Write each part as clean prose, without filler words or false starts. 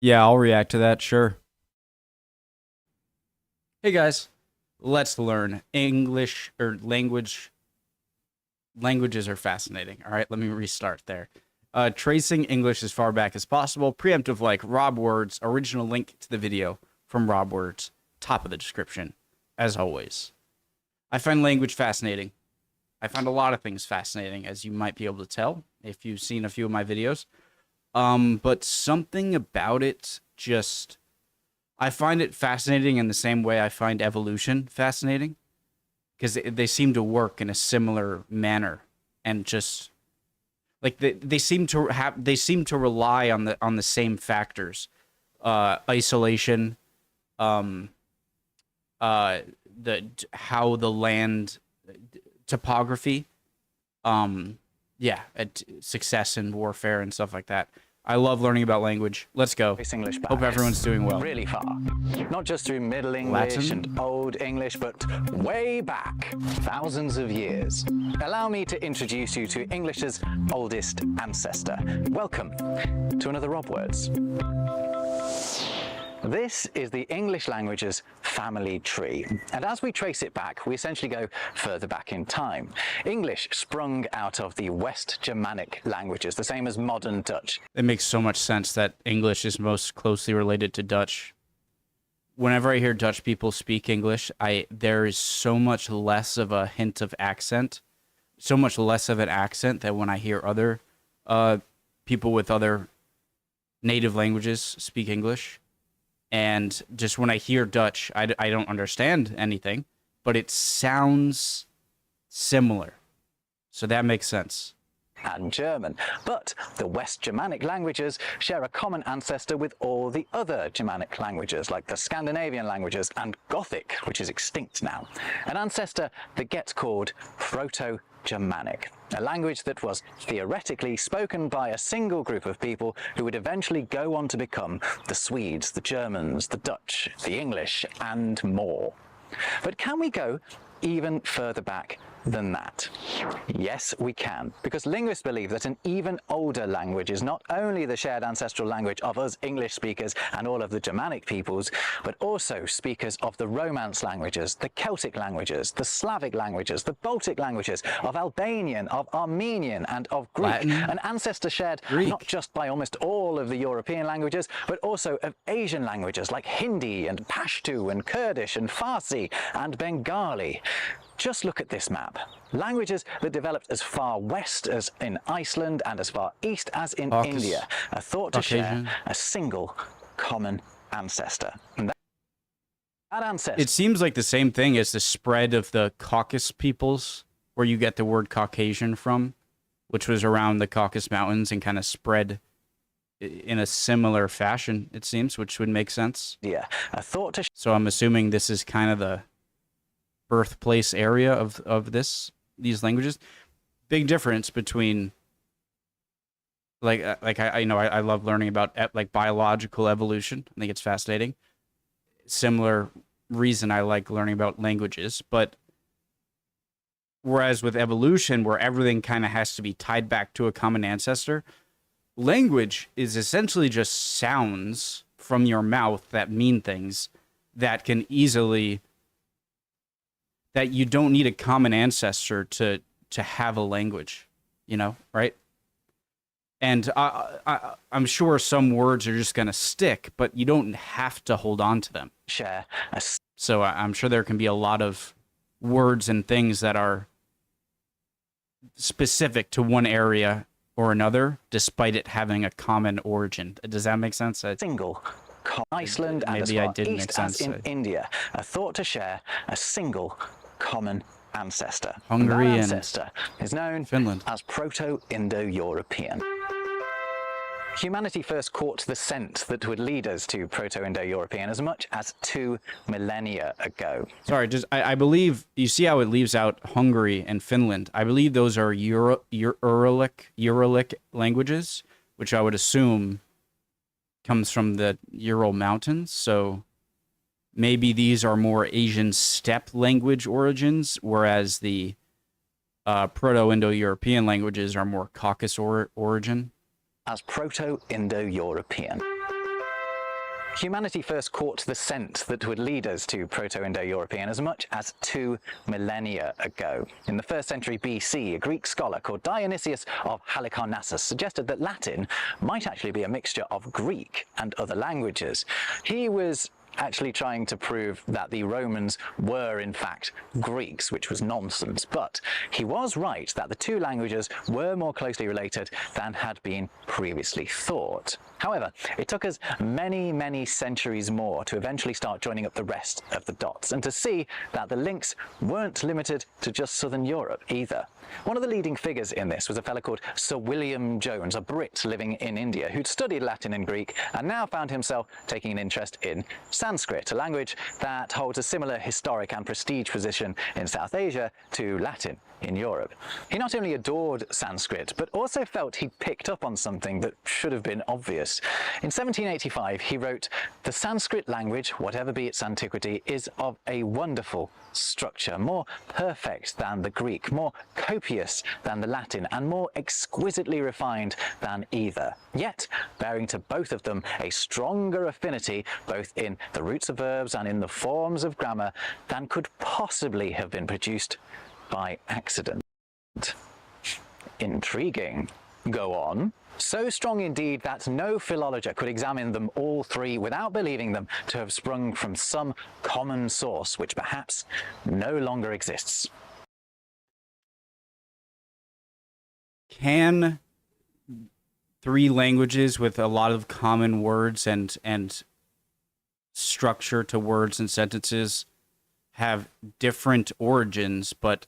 Yeah, I'll react to that, sure. Hey guys, let's learn English or language. Languages are fascinating. All right, let me restart there. Tracing English as far back as possible. Preemptive like Rob Words. Original link to the video from Rob Words. Top of the description, as always. I find language fascinating. I find a lot of things fascinating, as you might be able to tell if you've seen a few of my videos. But something about it just... I find it fascinating in the same way I find evolution fascinating. Because they seem to work in a similar manner. And just... like they seem to rely on the same factors. Isolation, how the land, topography, success in warfare and stuff like that. I love learning about language. Let's go. English back. Hope everyone's doing well. Really far. Not just through Middle English Latin? and Old English, but way back, thousands of years. Allow me to introduce you to English's oldest ancestor. Welcome to another Rob Words. This is the English language's family tree, and as we trace it back, we essentially go further back in time. English sprung out of the West Germanic languages, the same as modern Dutch. It makes so much sense that English is most closely related to Dutch. Whenever I hear Dutch people speak English, there is so much less of a hint of accent, so much less of an accent than when I hear other people with other native languages speak English. And just when I hear Dutch, I don't understand anything, but it sounds similar. So that makes sense. And German. But the West Germanic languages share a common ancestor with all the other Germanic languages, like the Scandinavian languages and Gothic, which is extinct now. An ancestor that gets called Proto-Germanic, a language that was theoretically spoken by a single group of people who would eventually go on to become the Swedes, the Germans, the Dutch, the English, and more. But can we go even further back than that? Yes, we can, because linguists believe that an even older language is not only the shared ancestral language of us English speakers and all of the Germanic peoples, but also speakers of the Romance languages, the Celtic languages, the Slavic languages, the Baltic languages, of Albanian, of Armenian, and of Greek. Latin, an ancestor shared Greek. Not just by almost all of the European languages, but also of Asian languages like Hindi and Pashto and Kurdish and Farsi and Bengali. Just look at this map. Languages that developed as far west as in Iceland and as far east as in India are thought to share a single common ancestor. And that ancestor... It seems like the same thing as the spread of the Caucasus peoples, where you get the word Caucasian from, which was around the Caucasus Mountains and kind of spread in a similar fashion, it seems, which would make sense. Yeah, a thought to... So I'm assuming this is kind of the birthplace area of these languages. Big difference between I love learning about like biological evolution. I think it's fascinating. Similar reason I like learning about languages, but whereas with evolution, where everything kind of has to be tied back to a common ancestor, language is essentially just sounds from your mouth that mean things that can easily... that you don't need a common ancestor to have a language, you know, right? And I'm sure some words are just going to stick, but you don't have to hold on to them. share a... So I'm sure there can be a lot of words and things that are specific to one area or another, despite it having a common origin. Does that make sense? single Iceland and as Maybe I far didn't make east as sense. in India are thought to share a single common ancestor. Hungary that and ancestor is known Finland. as Proto-Indo-European. Humanity first caught the scent that would lead us to Proto-Indo-European as much as 2 millennia ago. Sorry, I believe, you see how it leaves out Hungary and Finland. I believe those are Uralic languages, which I would assume comes from the Ural Mountains. So maybe these are more Asian steppe language origins, whereas the Proto-Indo-European languages are more Caucasus origin. As Proto-Indo-European. Humanity first caught the scent that would lead us to Proto-Indo-European as much as 2 millennia ago. In the 1st century BC, a Greek scholar called Dionysius of Halicarnassus suggested that Latin might actually be a mixture of Greek and other languages. He was actually trying to prove that the Romans were in fact Greeks, which was nonsense, but he was right that the two languages were more closely related than had been previously thought. However, it took us many, many centuries more to eventually start joining up the rest of the dots and to see that the links weren't limited to just southern Europe either. One of the leading figures in this was a fellow called Sir William Jones, a Brit living in India who'd studied Latin and Greek and now found himself taking an interest in Sanskrit, a language that holds a similar historic and prestige position in South Asia to Latin in Europe. He not only adored Sanskrit, but also felt he'd picked up on something that should have been obvious. In 1785, he wrote, "The Sanskrit language, whatever be its antiquity, is of a wonderful structure, more perfect than the Greek, more copious than the Latin, and more exquisitely refined than either, yet bearing to both of them a stronger affinity, both in the roots of verbs and in the forms of grammar, than could possibly have been produced by accident." Intriguing. Go on. So strong indeed that no philologer could examine them all three without believing them to have sprung from some common source which perhaps no longer exists. Can three languages with a lot of common words and structure to words and sentences have different origins, but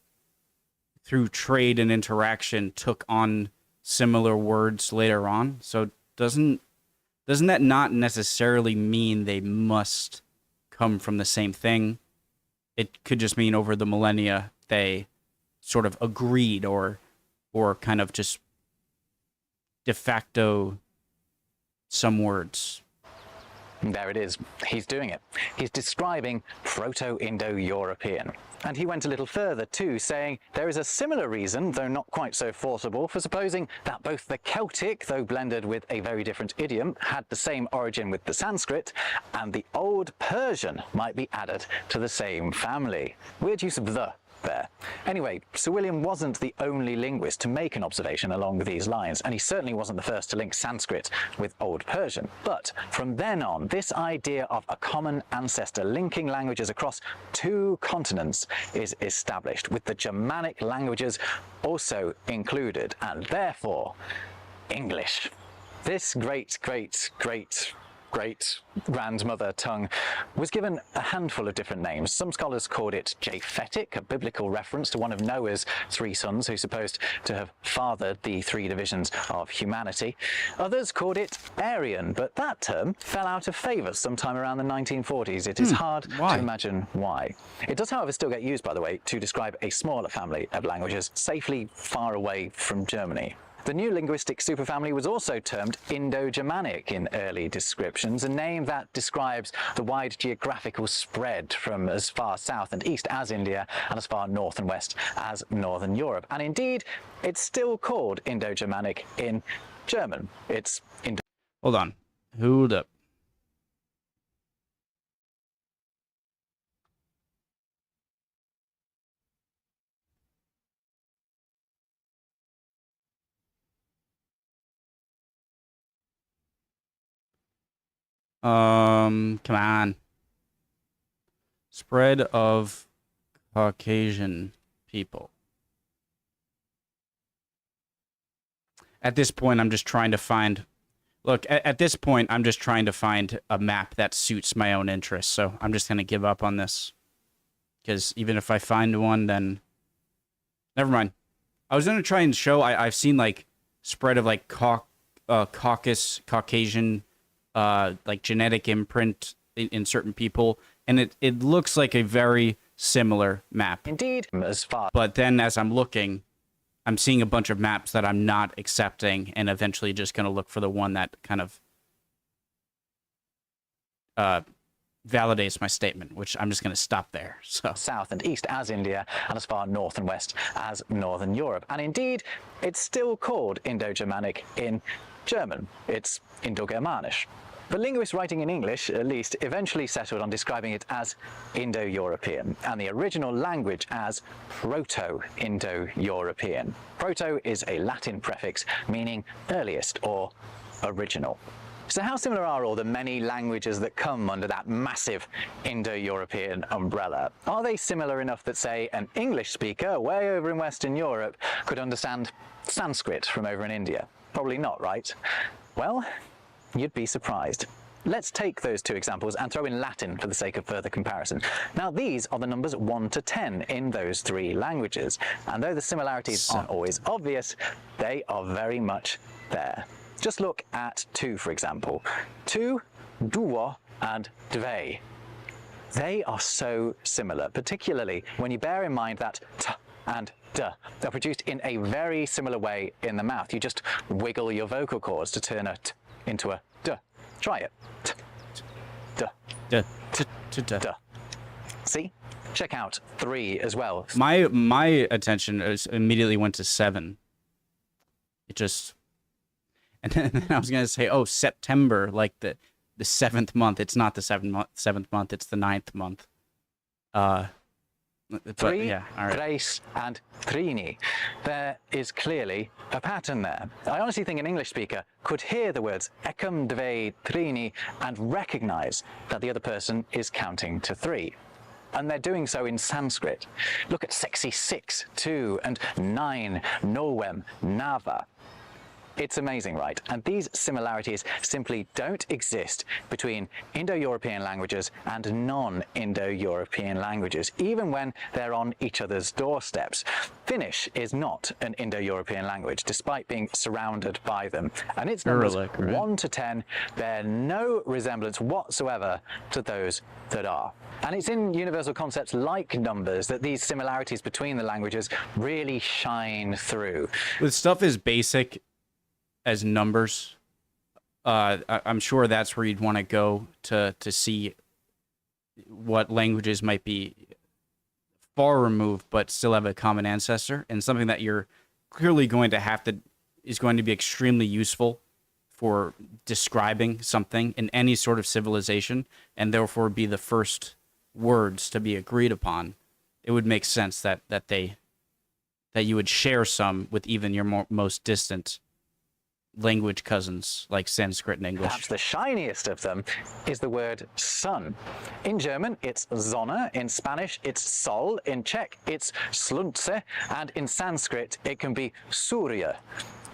through trade and interaction took on similar words later on? So doesn't that not necessarily mean they must come from the same thing? It could just mean over the millennia they sort of agreed or kind of just de facto some words. There it is. He's doing it. He's describing Proto-Indo-European. And he went a little further too, saying there is a similar reason, though not quite so forcible, for supposing that both the Celtic, though blended with a very different idiom, had the same origin with the Sanskrit, and the Old Persian might be added to the same family. Weird use of the there. Anyway, Sir William wasn't the only linguist to make an observation along these lines, and he certainly wasn't the first to link Sanskrit with Old Persian. But from then on, this idea of a common ancestor linking languages across two continents is established, with the Germanic languages also included, and therefore English. This great-grandmother tongue was given a handful of different names. Some scholars called it Japhetic, a biblical reference to one of Noah's 3 sons who's supposed to have fathered the 3 divisions of humanity. Others called it Aryan, but that term fell out of favour sometime around the 1940s. It is hard to imagine why. It does, however, still get used, by the way, to describe a smaller family of languages safely far away from Germany. The new linguistic superfamily was also termed Indo-Germanic in early descriptions, a name that describes the wide geographical spread from as far south and east as India and as far north and west as northern Europe. And indeed, it's still called Indo-Germanic in German. It's Hold on. Hold up. Come on. Spread of Caucasian people. At this point, I'm just trying to find... Look, at this point, I'm just trying to find a map that suits my own interests, so I'm just going to give up on this. Because even if I find one, then... Never mind. I was going to try and show... I've seen, like, spread of, like, Caucasian... like genetic imprint in certain people, and it looks like a very similar map. Indeed, as far. But then as I'm looking, I'm seeing a bunch of maps that I'm not accepting, and eventually just going to look for the one that kind of validates my statement, which I'm just going to stop there. So south and east as India, and as far north and west as northern Europe. And indeed, it's still called Indo-Germanic in German. It's Indo-Germanisch. But linguists writing in English, at least, eventually settled on describing it as Indo-European, and the original language as Proto-Indo-European. Proto is a Latin prefix meaning earliest or original. So how similar are all the many languages that come under that massive Indo-European umbrella? Are they similar enough that, say, an English speaker way over in Western Europe could understand Sanskrit from over in India? Probably not, right? Well, you'd be surprised. Let's take those two examples and throw in Latin for the sake of further comparison. Now, these are the numbers 1 to 10 in those three languages, and though the similarities aren't always obvious, they are very much there. Just look at 2, for example. 2, duo, and dve. They are so similar, particularly when you bear in mind that t and d are produced in a very similar way in the mouth. You just wiggle your vocal cords to turn a t into a d. Try it. T, d, D. d. See? Check out 3 as well. My attention immediately went to 7. It just... And then I was going to say, oh, September, like the 7th month. It's not the 7th month, it's the 9th month. But yeah, all right. Tres, and trini. There is clearly a pattern there. I honestly think an English speaker could hear the words ekam, dve, trini and recognize that the other person is counting to 3. And they're doing so in Sanskrit. Look at sexy 6, 2, and 9, nowem, nava. It's amazing, right? And these similarities simply don't exist between Indo-European languages and non-Indo-European languages, even when they're on each other's doorsteps. Finnish is not an Indo-European language, despite being surrounded by them. And its numbers 1 to 10 bear no resemblance whatsoever to those that are. And it's in universal concepts like numbers that these similarities between the languages really shine through. With stuff as basic as numbers, I'm sure that's where you'd want to go to see what languages might be far removed but still have a common ancestor, and something that you're clearly going to is going to be extremely useful for describing something in any sort of civilization, and therefore be the first words to be agreed upon. It would make sense that you would share some with even your most distant language cousins like Sanskrit and English. Perhaps the shiniest of them is the word sun. In German, it's Sonne. In Spanish, it's Sol. In Czech, it's Slunce. And in Sanskrit, it can be Surya.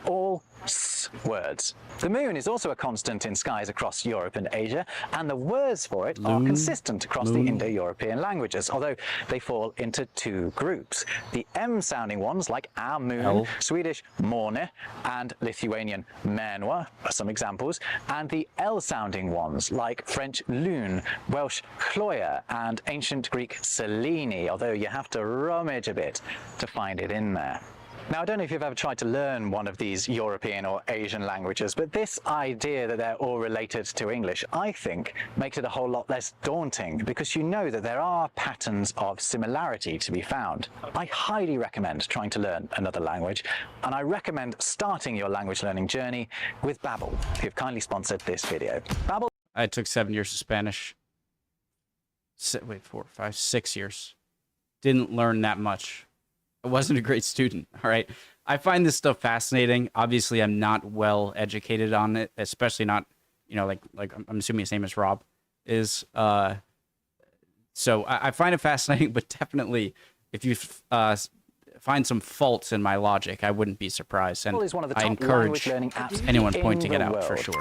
All S words. The moon is also a constant in skies across Europe and Asia, and the words for it are consistent across the Indo-European languages, although they fall into 2 groups. The M-sounding ones, like our moon, Swedish måne, and Lithuanian mänua, are some examples, and the L-sounding ones, like French lune, Welsh chloia, and ancient Greek selene, although you have to rummage a bit to find it in there. Now, I don't know if you've ever tried to learn one of these European or Asian languages, but this idea that they're all related to English, I think, makes it a whole lot less daunting, because you know that there are patterns of similarity to be found. I highly recommend trying to learn another language, and I recommend starting your language learning journey with Babbel, who've kindly sponsored this video. Babbel. I took 7 years of Spanish. 6 years. Didn't learn that much. I wasn't a great student, all right? I find this stuff fascinating. Obviously, I'm not well educated on it, especially not, like I'm assuming his name is Rob, is. So I find it fascinating, but definitely if you find some faults in my logic, I wouldn't be surprised. And I encourage anyone pointing it out for sure.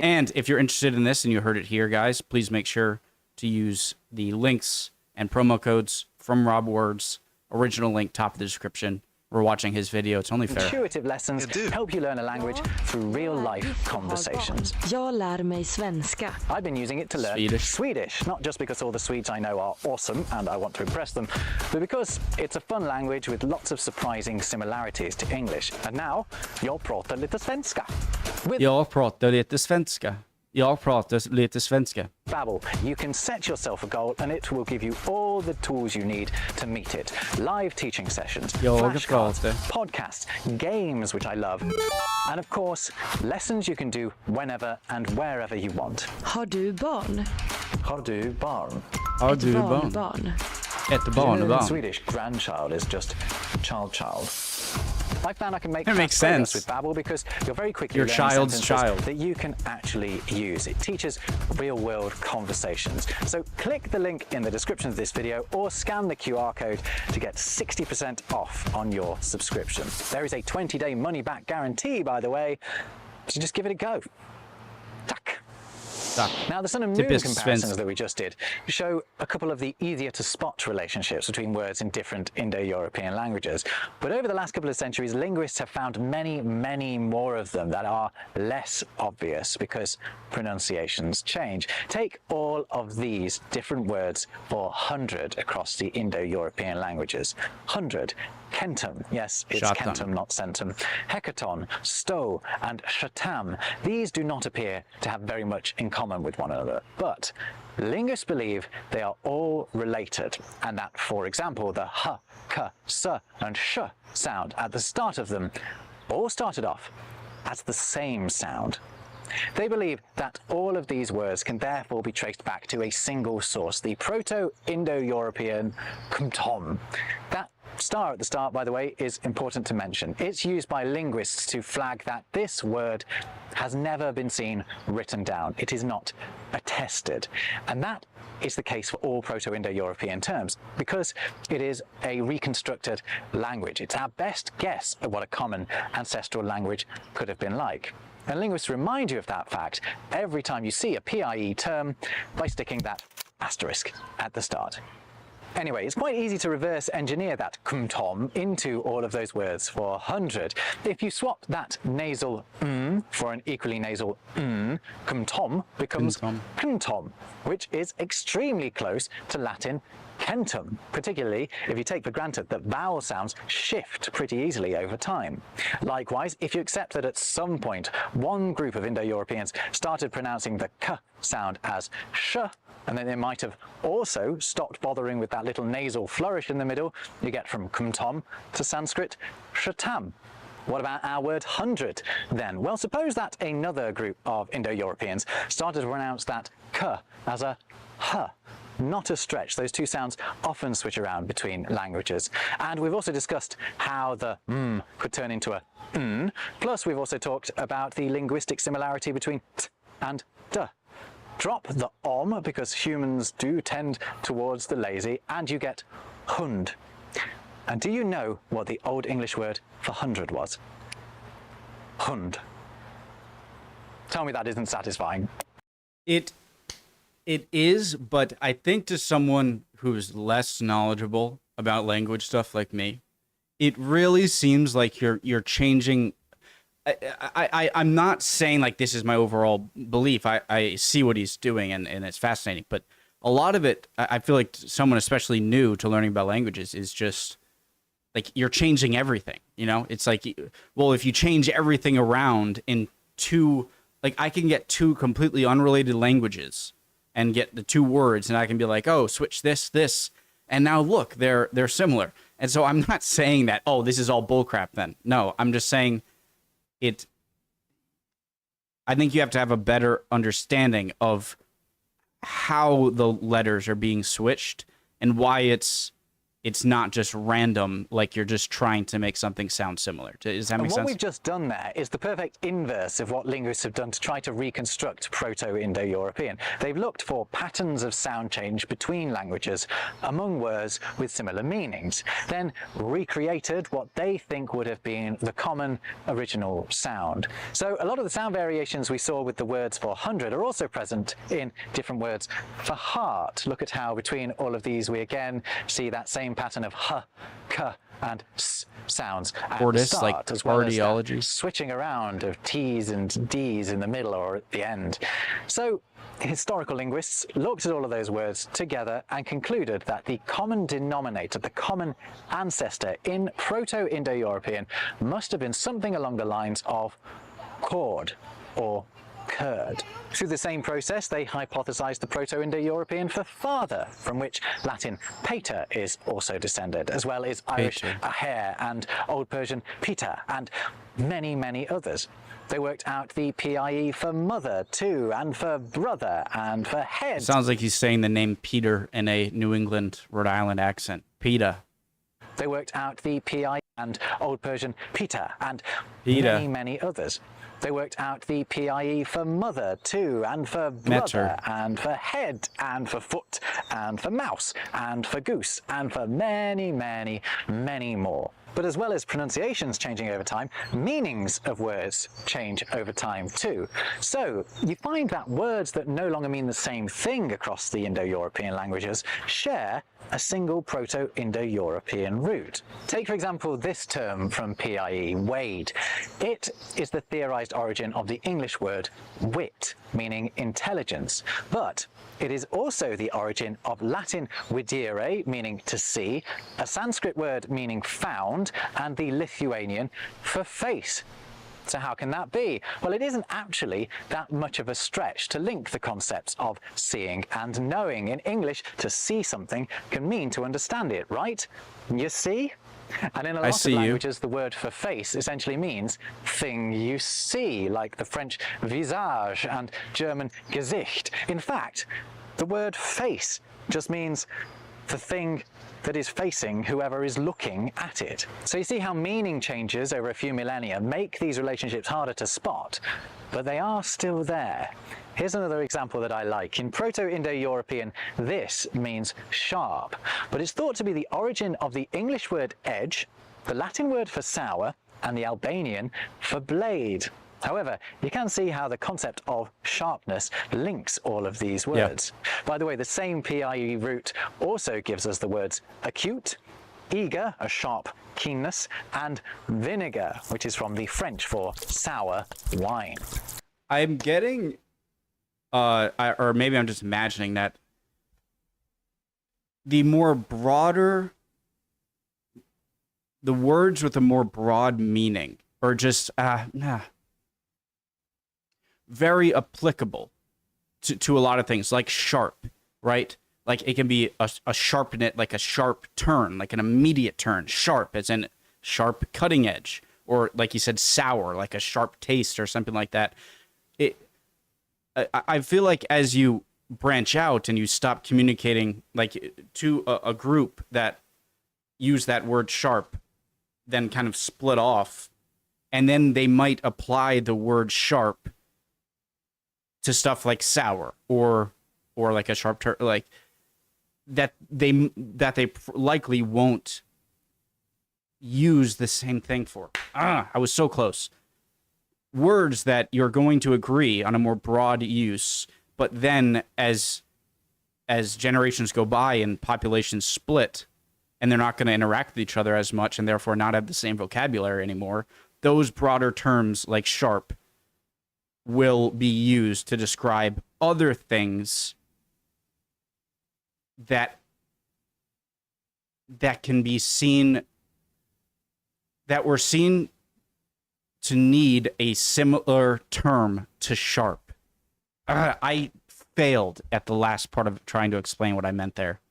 And if you're interested in this and you heard it here, guys, please make sure to use the links and promo codes from Rob Words. Original link top of the description. We're watching his video. It's only fair. Intuitive lessons help you learn a language through real-life conversations. Jag lär mig svenska. I've been using it to learn Swedish, not just because all the Swedes I know are awesome and I want to impress them, but because it's a fun language with lots of surprising similarities to English. And now, jag pratar lite svenska. Jag pratar lite svenska. Jag pratar lite svenska. Babbel, you can set yourself a goal and it will give you all the tools you need to meet it. Live teaching sessions, Jag flashcards, pratar. podcasts, games, which I love, and of course, lessons you can do whenever and wherever you want. Har du barn? Har du barn? Har Ett du barn? barnbarn. Ett In barnbarn. Swedish, grandchild is just child. I found I can make That makes fast progress sense. with Babbel because you're very quickly Your learning child's sentences child. that you can actually use. It teaches real-world conversations. So click the link in the description of this video or scan the QR code to get 60% off on your subscription. There is a 20-day money-back guarantee, by the way, so just give it a go. Tack. Now, the sun and moon Typiskt comparisons svenskt. that we just did show a couple of the easier to spot relationships between words in different Indo-European languages. But over the last couple of centuries, linguists have found many more of them that are less obvious because pronunciations change. Take all of these different words for 100 across the Indo-European languages. 100. Kentum, yes, it's Shatam. kentum, not centum. Hecaton, sto, and shatam. These do not appear to have very much in common with one another, but linguists believe they are all related, and that, for example, the h, k, s, and sh sound at the start of them all started off as the same sound. They believe that all of these words can therefore be traced back to a single source, the Proto-Indo-European kumtom. That star at the start, by the way, is important to mention. It's used by linguists to flag that this word has never been seen written down. It is not attested. And that is the case for all Proto-Indo-European terms because it is a reconstructed language. It's our best guess at what a common ancestral language could have been like. And linguists remind you of that fact every time you see a PIE term by sticking that asterisk at the start. Anyway, it's quite easy to reverse engineer that kumtom into all of those words for 100. If you swap that nasal for an equally nasal kumtom becomes kuntom, which is extremely close to Latin kentum, particularly if you take for granted that vowel sounds shift pretty easily over time. Likewise, if you accept that at some point one group of Indo-Europeans started pronouncing the k sound as sh, and then they might have also stopped bothering with that little nasal flourish in the middle, you get from kumtom to Sanskrit shatam. What about our word 100 then? Well, suppose that another group of Indo-Europeans started to pronounce that k as a h. Not a stretch. Those two sounds often switch around between languages. And we've also discussed how the could turn into a n. Plus, we've also talked about the linguistic similarity between t and d. Drop the because humans do tend towards the lazy, and you get hund. And do you know what the Old English word for 100 was? Hund. Tell me that isn't satisfying. It is, but I think to someone who's less knowledgeable about language stuff like me, it really seems like you're changing. I'm not saying like this is my overall belief. I see what he's doing and it's fascinating, but a lot of it, I feel like someone especially new to learning about languages is just like you're changing everything. You know, it's like, well, if you change everything around in two, like I can get two completely unrelated languages and get the two words, and I can be like, oh, switch this, and now look, they're similar. And so I'm not saying that, oh, this is all bullcrap then. No, I'm just saying it. I think you have to have a better understanding of how the letters are being switched and why it's not just random, like you're just trying to make something sound similar. Does that make sense? And what we've just done there is the perfect inverse of what linguists have done to try to reconstruct Proto-Indo-European. They've looked for patterns of sound change between languages among words with similar meanings, then recreated what they think would have been the common original sound. So a lot of the sound variations we saw with the words for 100 are also present in different words for heart. Look at how between all of these we again see that same pattern of h, k, and s sounds at the start, like as well as cardiology. Switching around of t's and d's in the middle or at the end. So historical linguists looked at all of those words together and concluded that the common denominator, the common ancestor in Proto-Indo-European must have been something along the lines of chord or k. heard. Through the same process, they hypothesized the Proto-Indo-European for father, from which Latin pater is also descended, as well as Irish hair and Old Persian pita, and many, many others. They worked out the PIE for mother too, and for brother, and for head. It sounds like he's saying the name Peter in a New England, Rhode Island accent. Peter. They worked out the PIE and Old Persian pita, and Pita. many, many others. They worked out the PIE for mother too, and for brother, and for head, and for foot, and for mouse, and for goose, and for many, many, many more. But as well as pronunciations changing over time, meanings of words change over time too. So you find that words that no longer mean the same thing across the Indo-European languages share a single Proto-Indo-European root. Take, for example, this term from PIE, wade. It is the theorized origin of the English word wit, meaning intelligence. But it is also the origin of Latin videre, meaning to see, a Sanskrit word meaning found, and the Lithuanian for face. So how can that be? Well, it isn't actually that much of a stretch to link the concepts of seeing and knowing. In English, to see something can mean to understand it, right? You see? And in a lot of languages, the word for face essentially means thing you see, like the French visage and German Gesicht. In fact, the word face just means the thing that is facing whoever is looking at it. So you see how meaning changes over a few millennia make these relationships harder to spot, but they are still there. Here's another example that I like. In Proto-Indo-European, this means sharp, but it's thought to be the origin of the English word edge, the Latin word for sour, and the Albanian for blade. However, you can see how the concept of sharpness links all of these words. Yeah. By the way, the same PIE root also gives us the words acute, eager, a sharp keenness, and vinegar, which is from the French for sour wine. I'm getting, or maybe I'm just imagining that the words with a more broad meaning, or just, very applicable to a lot of things, like sharp, right? Like it can be a sharpen, like a sharp turn, like an immediate turn. Sharp as in sharp cutting edge, or like you said, sour, like a sharp taste or something like that. I feel like as you branch out and you stop communicating like to a group that use that word sharp, then kind of split off, and then they might apply the word sharp to stuff like sour or like a sharp turn, like that they likely won't use the same thing for. I was so close. Words that you're going to agree on a more broad use, but then as generations go by and populations split and they're not going to interact with each other as much and therefore not have the same vocabulary anymore, those broader terms like sharp will be used to describe other things that can be seen, that were seen to need a similar term to sharp. I failed at the last part of trying to explain what I meant there.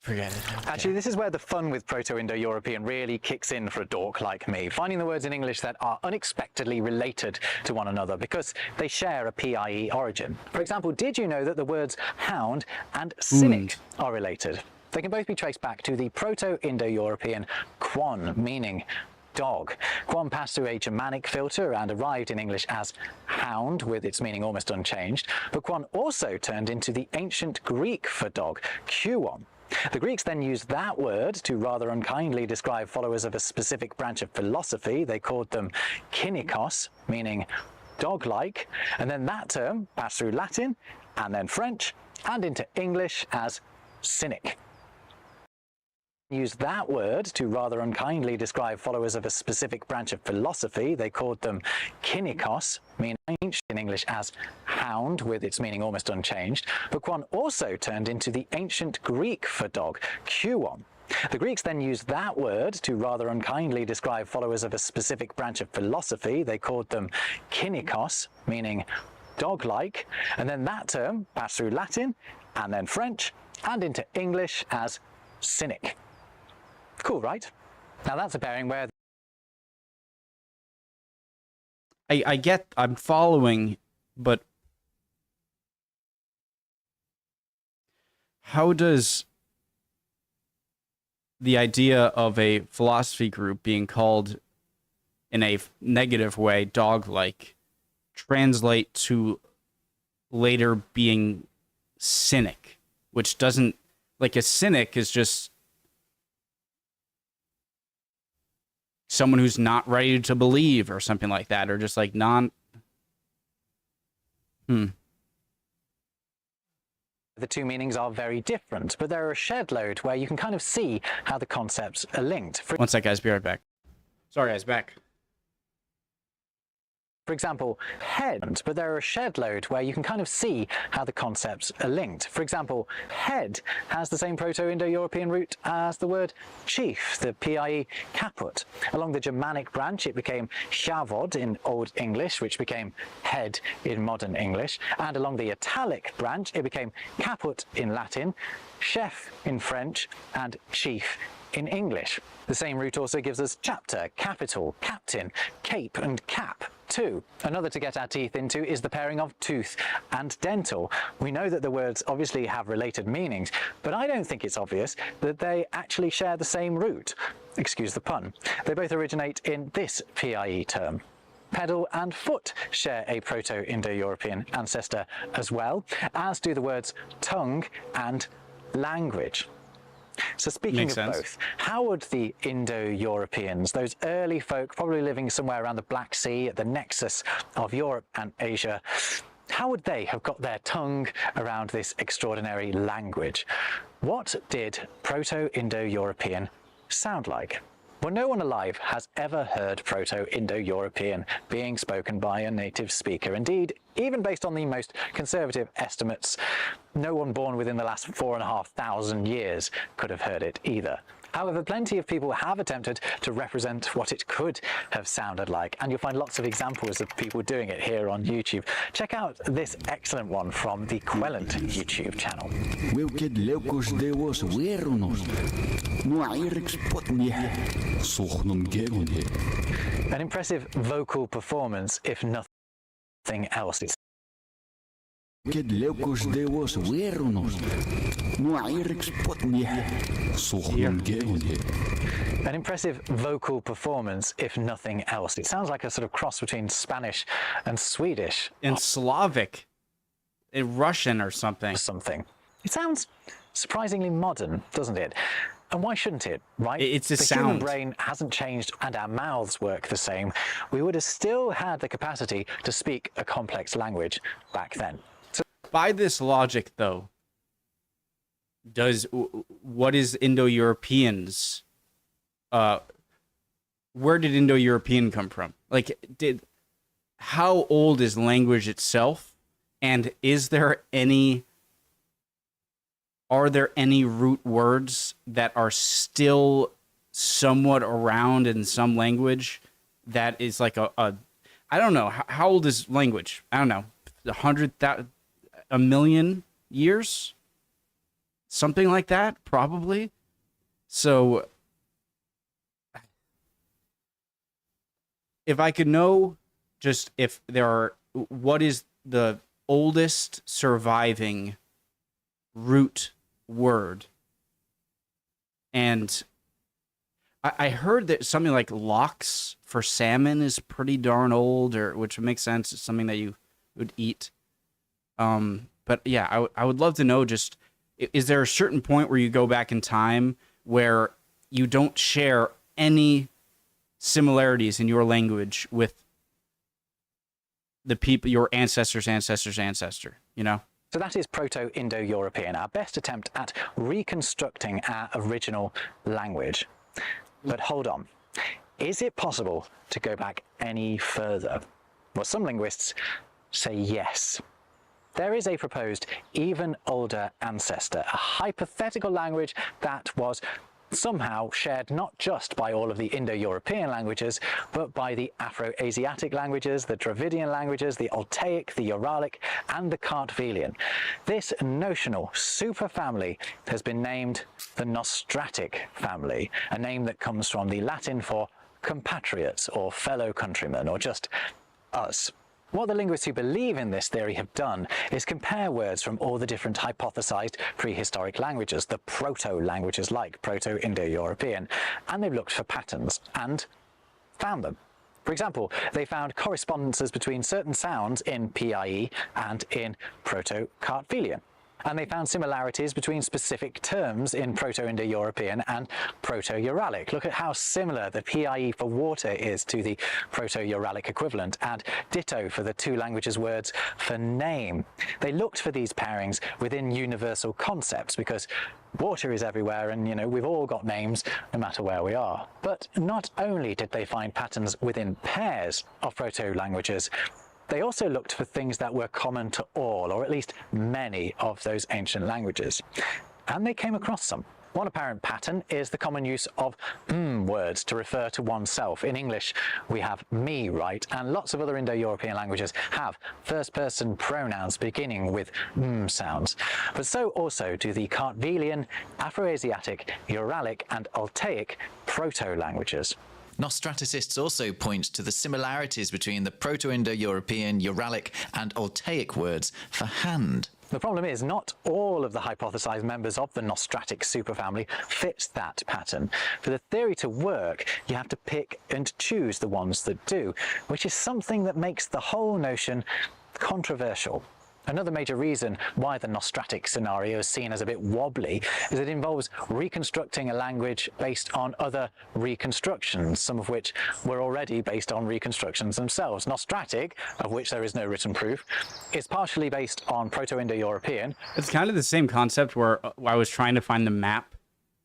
Forget it. Okay. Actually, this is where the fun with Proto-Indo-European really kicks in for a dork like me, finding the words in English that are unexpectedly related to one another because they share a PIE origin. For example, did you know that the words hound and cynic are related? They can both be traced back to the Proto-Indo-European quan, meaning dog. Quan passed through a Germanic filter and arrived in English as hound, with its meaning almost unchanged, but quan also turned into the ancient Greek for dog, kuon. The Greeks then used that word to rather unkindly describe followers of a specific branch of philosophy. They called them kynikos, meaning dog-like, and then that term passed through Latin and then French and into English as cynic. Used that word to rather unkindly describe followers of a specific branch of philosophy. They called them kynikos, meaning ancient in English as hound, with its meaning almost unchanged, but quan also turned into the ancient Greek for dog, kuon. The Greeks then used that word to rather unkindly describe followers of a specific branch of philosophy. They called them kynikos, meaning dog-like, and then that term passed through Latin and then French and into English as cynic. Cool, right? Now that's a pairing where I'm following, but how does the idea of a philosophy group being called in a negative way dog-like translate to later being cynic, which doesn't, like, a cynic is just someone who's not ready to believe or something like that, or just like the two meanings are very different, but there are a shed load where you can kind of see how the concepts are linked. One sec, guys, be right back. Sorry, guys, back. For example, head, but there are a shed load where you can kind of see how the concepts are linked. For example, head has the same Proto-Indo-European root as the word chief, the PIE caput. Along the Germanic branch, it became shavod in Old English, which became head in modern English. And along the Italic branch, it became caput in Latin, chef in French, and chief in English. The same root also gives us chapter, capital, captain, cape, and cap too. Another to get our teeth into is the pairing of tooth and dental. We know that the words obviously have related meanings, but I don't think it's obvious that they actually share the same root. Excuse the pun. They both originate in this PIE term. Pedal and foot share a Proto-Indo-European ancestor as well, as do the words tongue and language. So speaking of both, how would the Indo-Europeans, those early folk probably living somewhere around the Black Sea at the nexus of Europe and Asia, how would they have got their tongue around this extraordinary language? What did Proto-Indo-European sound like? Well, no one alive has ever heard Proto-Indo-European being spoken by a native speaker. Indeed, even based on the most conservative estimates, no one born within the last 4,500 years could have heard it either. However, plenty of people have attempted to represent what it could have sounded like, and you'll find lots of examples of people doing it here on YouTube. Check out this excellent one from the Quellant YouTube channel. An impressive vocal performance, if nothing else. It's an impressive vocal performance, if nothing else. It sounds like a sort of cross between Spanish and Swedish. And Slavic. In Russian or something. It sounds surprisingly modern, doesn't it? And why shouldn't it, right? It's a the sound. The human brain hasn't changed and our mouths work the same. We would have still had the capacity to speak a complex language back then. By this logic, though, what is Indo-Europeans? Where did Indo-European come from? Like, how old is language itself? And are there any root words that are still somewhat around in some language that is like I don't know, how old is language? I don't know, 100,000, a million years? Something like that, probably. So if I could know just if there are, what is the oldest surviving root word? And I heard that something like lox for salmon is pretty darn old, which makes sense. It's something that you would eat. But yeah, I would love to know, just, is there a certain point where you go back in time where you don't share any similarities in your language with the people, your ancestor's ancestor, you know? So that is Proto-Indo-European, our best attempt at reconstructing our original language. But hold on, is it possible to go back any further? Well, some linguists say yes. There is a proposed even older ancestor, a hypothetical language that was somehow shared not just by all of the Indo-European languages, but by the Afro-Asiatic languages, the Dravidian languages, the Altaic, the Uralic, and the Kartvelian. This notional superfamily has been named the Nostratic family, a name that comes from the Latin for compatriots or fellow countrymen, or just us. What the linguists who believe in this theory have done is compare words from all the different hypothesized prehistoric languages, the proto-languages like Proto-Indo-European, and they've looked for patterns and found them. For example, they found correspondences between certain sounds in PIE and in Proto-Kartvelian. And they found similarities between specific terms in Proto-Indo-European and Proto-Uralic. Look at how similar the PIE for water is to the Proto-Uralic equivalent, and ditto for the two languages' words for name. They looked for these pairings within universal concepts because water is everywhere and, you know, we've all got names no matter where we are. But not only did they find patterns within pairs of proto-languages, they also looked for things that were common to all, or at least many, of those ancient languages. And they came across some. One apparent pattern is the common use of words to refer to oneself. In English, we have me, right? And lots of other Indo-European languages have first-person pronouns beginning with sounds. But so also do the Kartvelian, Afroasiatic, Uralic, and Altaic proto-languages. Nostraticists also point to the similarities between the Proto-Indo-European, Uralic and Altaic words for hand. The problem is not all of the hypothesized members of the Nostratic superfamily fit that pattern. For the theory to work, you have to pick and choose the ones that do, which is something that makes the whole notion controversial. Another major reason why the Nostratic scenario is seen as a bit wobbly is it involves reconstructing a language based on other reconstructions, some of which were already based on reconstructions themselves. Nostratic, of which there is no written proof, is partially based on Proto-Indo-European. It's kind of the same concept where I was trying to find the map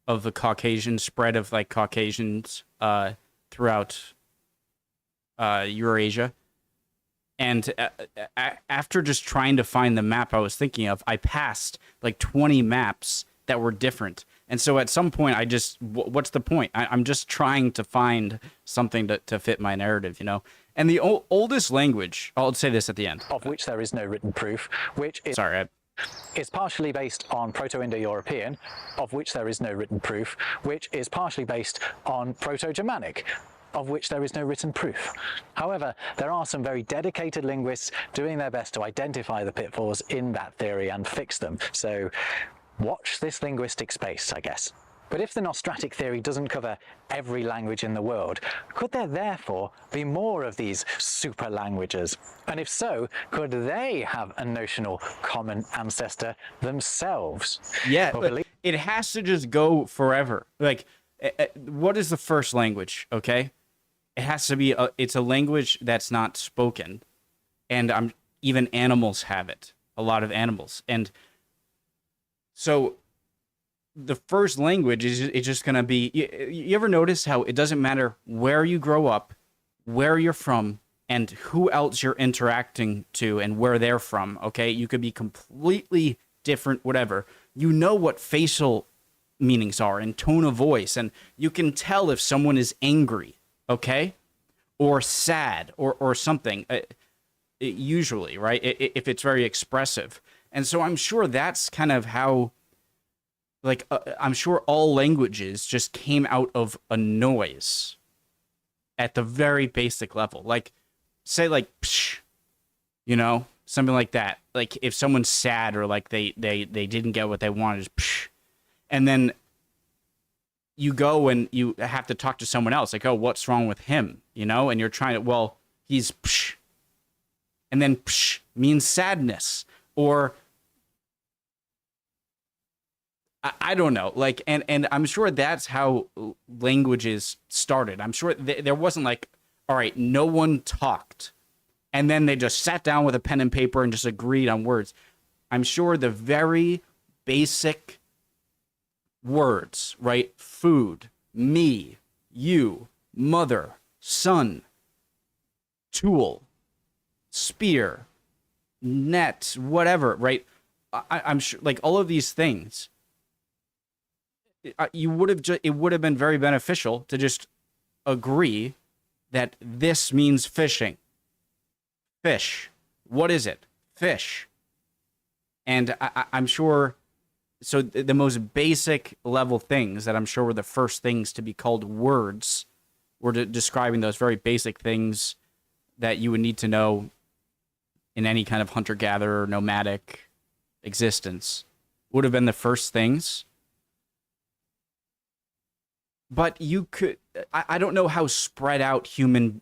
of the Caucasian spread of like Caucasians throughout Eurasia. And after just trying to find the map I was thinking of, I passed like 20 maps that were different. And so at some point, I just, what's the point? I'm just trying to find something to fit my narrative, you know? And the oldest language, I'll say this at the end. Of which there is no written proof, which is... Sorry, is partially based on Proto-Indo-European, of which there is no written proof, which is partially based on Proto-Germanic, of which there is no written proof. However, there are some very dedicated linguists doing their best to identify the pitfalls in that theory and fix them. So watch this linguistic space, I guess. But if the Nostratic theory doesn't cover every language in the world, could there therefore be more of these super languages? And if so, could they have a notional common ancestor themselves? Yeah, it has to just go forever. Like, what is the first language, okay? It has to be, it's a language that's not spoken. And even animals have it, a lot of animals. And so the first language is just going to be, you ever notice how it doesn't matter where you grow up, where you're from, and who else you're interacting to and where they're from, okay? You could be completely different, whatever. You know what facial meanings are and tone of voice, and you can tell if someone is angry, okay, or sad or something, usually, right, if it's very expressive. And so I'm sure that's kind of how, like, I'm sure all languages just came out of a noise at the very basic level. Like, say, like, psh, you know, something like that. Like, if someone's sad or, like, they didn't get what they wanted, just psh. And then you go and you have to talk to someone else, like, oh, what's wrong with him? You know, and you're trying to, well, he's psh. And then psh means sadness, or I don't know, like, and I'm sure that's how languages started. I'm sure there wasn't like, all right, no one talked, and then they just sat down with a pen and paper and just agreed on words. I'm sure the very basic words, right? Food, me, you, mother, son, tool, spear, net, whatever, right? I'm sure, like, all of these things, you would have it would have been very beneficial to just agree that this means fishing. Fish. What is it? Fish. And I'm sure, so the most basic level things that I'm sure were the first things to be called words were describing those very basic things that you would need to know in any kind of hunter-gatherer, nomadic existence, would have been the first things. But you could, I don't know how spread out the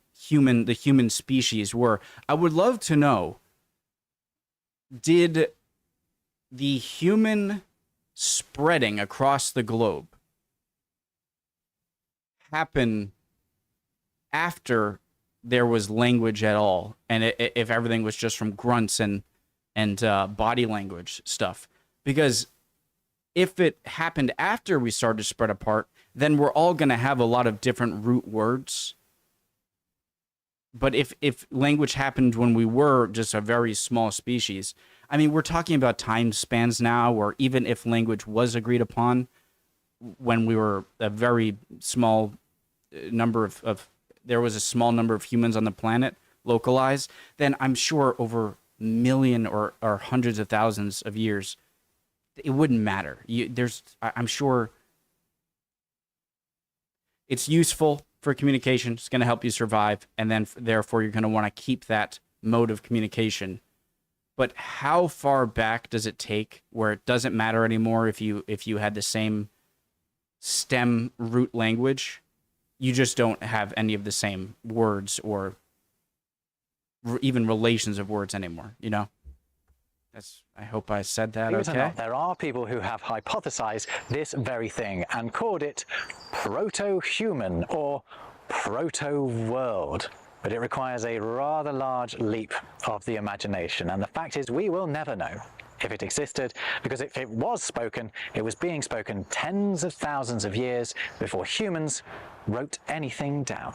human species were. I would love to know, did the human spreading across the globe happen after there was language at all, and if everything was just from grunts and body language stuff? Because if it happened after we started to spread apart, then we're all going to have a lot of different root words. But if language happened when we were just a very small species, I mean, we're talking about time spans now, or even if language was agreed upon when we were a very small number of there was a small number of humans on the planet localized, then I'm sure over million or hundreds of thousands of years, it wouldn't matter. I'm sure it's useful for communication. It's going to help you survive, and then therefore you're going to want to keep that mode of communication. But how far back does it take where it doesn't matter anymore if you had the same stem root language? You just don't have any of the same words or even relations of words anymore, you know? I hope I said that Believe it or okay. not, there are people who have hypothesized this very thing and called it proto-human or proto-world. But it requires a rather large leap of the imagination, and the fact is we will never know if it existed, because if it was spoken, it was being spoken tens of thousands of years before humans wrote anything down.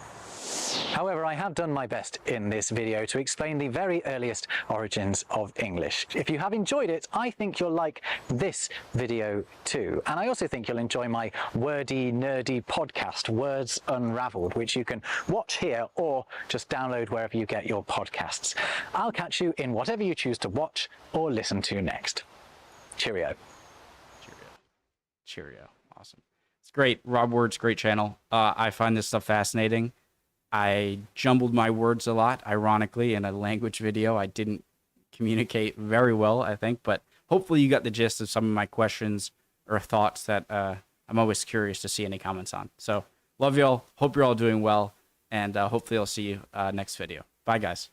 However, I have done my best in this video to explain the very earliest origins of English. If you have enjoyed it, I think you'll like this video too. And I also think you'll enjoy my wordy, nerdy podcast, Words Unraveled, which you can watch here or just download wherever you get your podcasts. I'll catch you in whatever you choose to watch or listen to next. Cheerio. Cheerio. Awesome. It's great. Rob Word's great channel. I find this stuff fascinating. I jumbled my words a lot, ironically, in a language video. I didn't communicate very well, I think, but hopefully you got the gist of some of my questions or thoughts that I'm always curious to see any comments on. So love y'all. Hope you're all doing well, and hopefully I'll see you next video. Bye, guys.